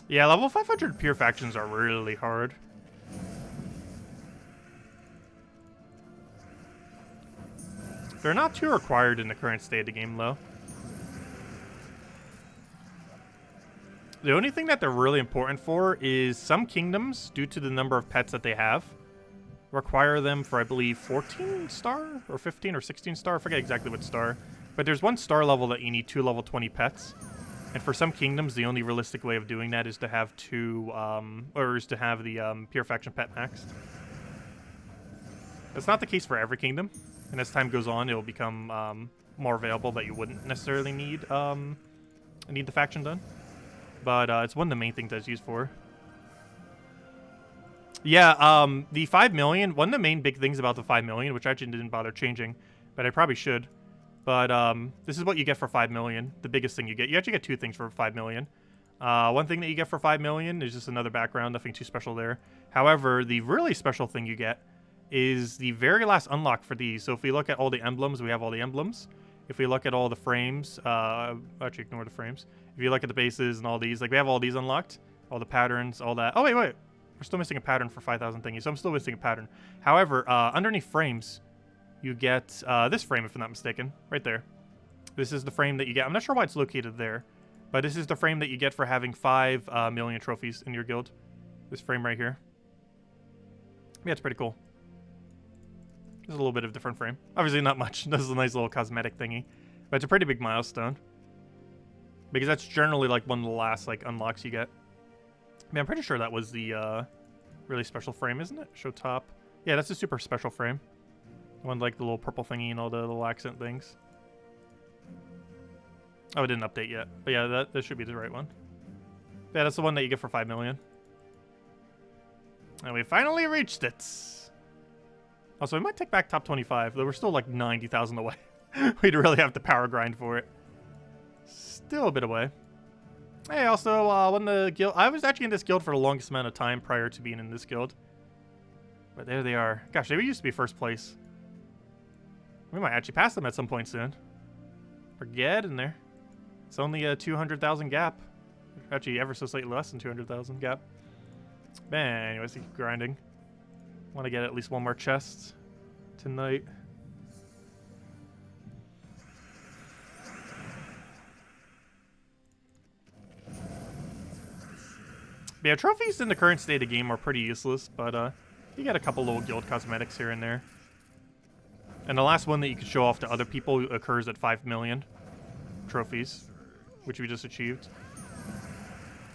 Yeah, level 500 pure factions are really hard. They're not too required in the current state of the game, though. The only thing that they're really important for is some kingdoms, due to the number of pets that they have, require them for, I believe, 14 star or 15 or 16 star. I forget exactly what star. But there's one star level that you need 2 level 20 pets. And for some kingdoms, the only realistic way of doing that is to have the pure faction pet maxed. That's not the case for every kingdom. And as time goes on, it will become more available that you wouldn't necessarily need the faction done. But it's one of the main things that's used for. Yeah, the 5 million, one of the main big things about the 5 million, which I actually didn't bother changing, but I probably should. But this is what you get for 5 million, the biggest thing you get. You actually get 2 things for 5 million. One thing that you get for 5 million is just another background, nothing too special there. However, the really special thing you get is the very last unlock for these. So if we look at all the emblems, we have all the emblems. If we look at all the frames, actually ignore the frames. If you look at the bases and all these, like we have all these unlocked, all the patterns, all that. Oh, wait. We're still missing a pattern for 5,000 thingies, so I'm still missing a pattern. However, underneath frames, you get this frame, if I'm not mistaken, right there. This is the frame that you get. I'm not sure why it's located there, but this is the frame that you get for having 5 million trophies in your guild. This frame right here. Yeah, it's pretty cool. There's a little bit of different frame. Obviously not much. This is a nice little cosmetic thingy. But it's a pretty big milestone. Because that's generally like one of the last like unlocks you get. I mean, I'm pretty sure that was the really special frame, isn't it? Show top. Yeah, that's a super special frame. One like the little purple thingy and all the little accent things. Oh, it didn't update yet. But yeah, that should be the right one. Yeah, that's the one that you get for 5 million. And we finally reached it. Also, we might take back top 25, though we're still like 90,000 away. We'd really have to power grind for it. Still a bit away. Hey, also, when the guild... I was actually in this guild for the longest amount of time prior to being in this guild. But there they are. Gosh, they used to be first place. We might actually pass them at some point soon. We're getting there. It's only a 200,000 gap. Actually, ever so slightly less than 200,000 gap. Man, anyways, keep grinding. Want to get at least one more chest tonight. But yeah, trophies in the current state of the game are pretty useless, but you get a couple little guild cosmetics here and there. And the last one that you can show off to other people occurs at 5 million trophies, which we just achieved.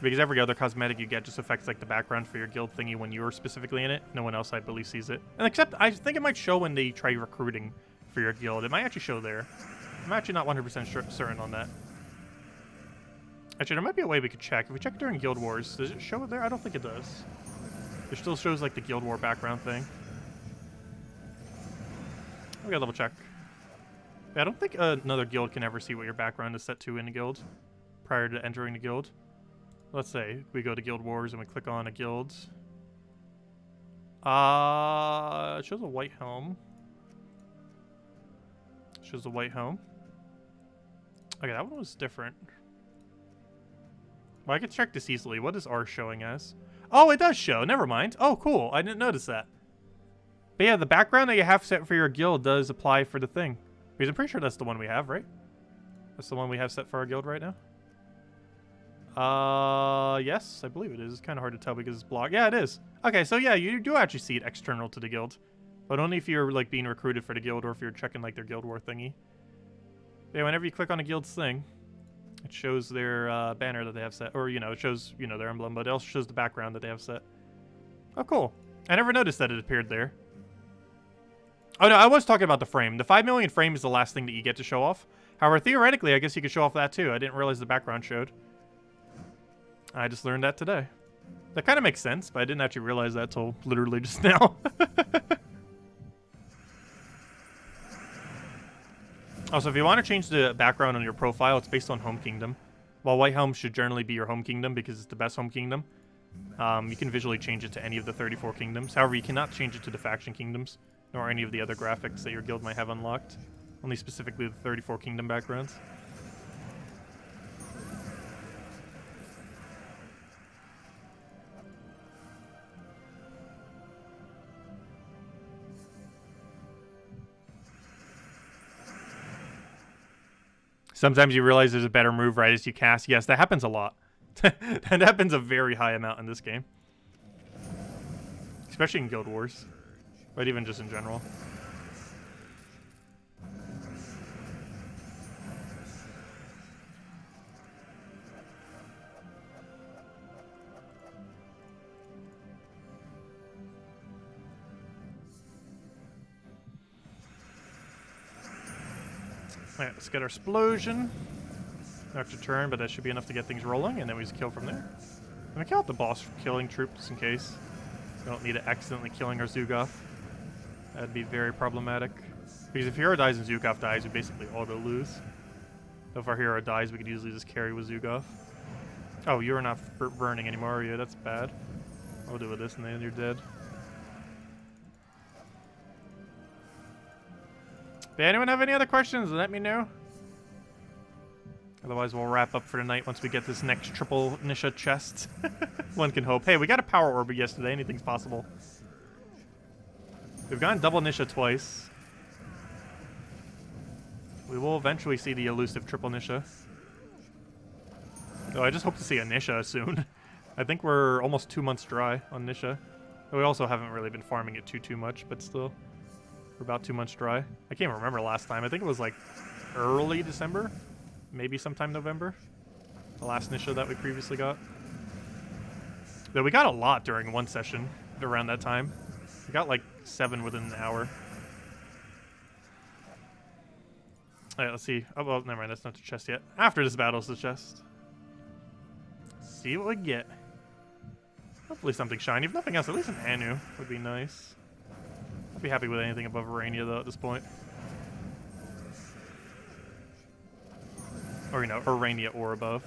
Because every other cosmetic you get just affects like the background for your guild thingy when you're specifically in it. No one else, I believe, sees it. And except, I think it might show when they try recruiting for your guild. It might actually show there. I'm actually not 100% certain on that. Actually, there might be a way we could check. If we check during Guild Wars, does it show it there? I don't think it does. It still shows like the Guild War background thing. We gotta double check. Yeah, I don't think another guild can ever see what your background is set to in a guild prior to entering the guild. Let's say we go to Guild Wars and we click on a guild. It shows a white helm. It shows a white helm. Okay, that one was different. Well, I can check this easily. What is R showing as? Oh, it does show. Never mind. Oh, cool. I didn't notice that. But yeah, the background that you have set for your guild does apply for the thing. Because I'm pretty sure that's the one we have, right? That's the one we have set for our guild right now. Yes, I believe it is. It's kind of hard to tell because it's blocked. Yeah, it is. Okay, so yeah, you do actually see it external to the guild. But only if you're, like, being recruited for the guild or if you're checking, like, their Guild War thingy. Yeah, whenever you click on a guild's thing, it shows their banner that they have set. Or, you know, it shows, you know, their emblem, but it also shows the background that they have set. Oh, cool. I never noticed that it appeared there. Oh, no, I was talking about the frame. The 5 million frame is the last thing that you get to show off. However, theoretically, I guess you could show off that, too. I didn't realize the background showed. I just learned that today. That kind of makes sense, but I didn't actually realize that till literally just now. Also, if you want to change the background on your profile, it's based on home kingdom. While White Helm should generally be your home kingdom because it's the best home kingdom, you can visually change it to any of the 34 kingdoms. However, you cannot change it to the faction kingdoms, nor any of the other graphics that your guild might have unlocked. Only specifically the 34 kingdom backgrounds. Sometimes you realize there's a better move right as you cast. Yes, that happens a lot. That happens a very high amount in this game. Especially in Guild Wars. But even just in general. Alright, let's get our explosion. Extra turn, but that should be enough to get things rolling, and then we just kill from there. I'm gonna kill out the boss for killing troops in case. We don't need it accidentally killing our Zugov. That'd be very problematic. Because if hero dies and Zugov dies, we basically auto-lose. So if our hero dies, we could easily just carry with Zugov. Oh, you're not burning anymore, are you? That's bad. I'll do with this and then you're dead. If anyone have any other questions, let me know. Otherwise, we'll wrap up for tonight once we get this next triple Nisha chest. One can hope. Hey, we got a power orbit yesterday. Anything's possible. We've gotten double Nisha twice. We will eventually see the elusive triple Nisha. Though I just hope to see a Nisha soon. I think we're almost 2 months dry on Nisha. We also haven't really been farming it too much, but still. We're about 2 months dry. I can't remember last time. I think it was like early December. Maybe sometime November. The last Nisha that we previously got. Though we got a lot during one session around that time. We got like 7 within an hour. Alright, let's see. Oh, well, never mind. That's not the chest yet. After this battle's the chest. See what we get. Hopefully something shiny. If nothing else, at least an Anu would be nice. I'd be happy with anything above Arania, though, at this point. Or, you know, Arania or above.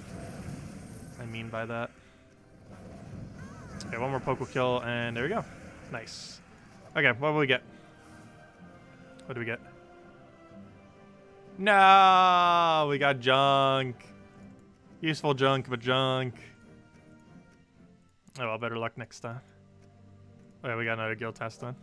I mean by that. Okay, one more Poke will kill, and there we go. Nice. Okay, what do we get? What do we get? No! We got junk. Useful junk, but junk. Oh, well, better luck next time. Okay, we got another guild test done.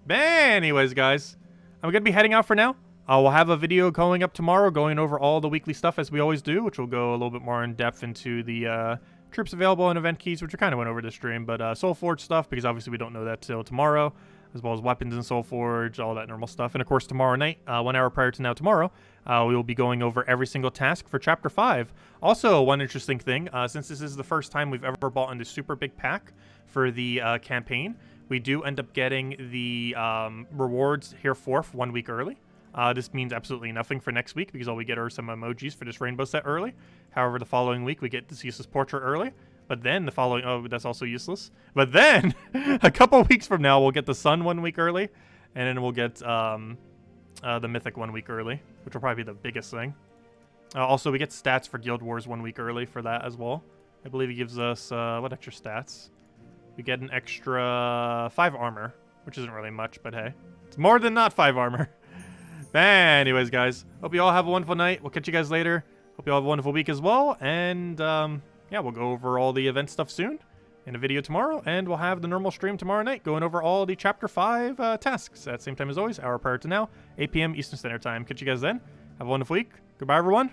But anyways, guys, I'm going to be heading out for now. We'll have a video going up tomorrow going over all the weekly stuff as we always do, which will go a little bit more in depth into the troops available and event keys, which we kind of went over this stream, but Soulforge stuff, because obviously we don't know that till tomorrow, as well as weapons in Soulforge, all that normal stuff. And of course, tomorrow night, 1 hour prior to now tomorrow, we will be going over every single task for Chapter 5. Also, one interesting thing, since this is the first time we've ever bought into super big pack for the campaign, we do end up getting the rewards here 1 week early. This means absolutely nothing for next week because all we get are some emojis for this rainbow set early. However, the following week we get this useless portrait early. But then the following... Oh, that's also useless. But then, a couple weeks from now, we'll get the sun 1 week early. And then we'll get the mythic 1 week early, which will probably be the biggest thing. Also, we get stats for Guild Wars 1 week early for that as well. I believe it gives us... what extra stats? We get an extra 5 armor, which isn't really much, but hey. It's more than not 5 armor. Anyways, guys, hope you all have a wonderful night. We'll catch you guys later. Hope you all have a wonderful week as well. And, yeah, we'll go over all the event stuff soon in a video tomorrow. And we'll have the normal stream tomorrow night going over all the Chapter 5 tasks at the same time as always, hour prior to now, 8 p.m. Eastern Standard Time. Catch you guys then. Have a wonderful week. Goodbye, everyone.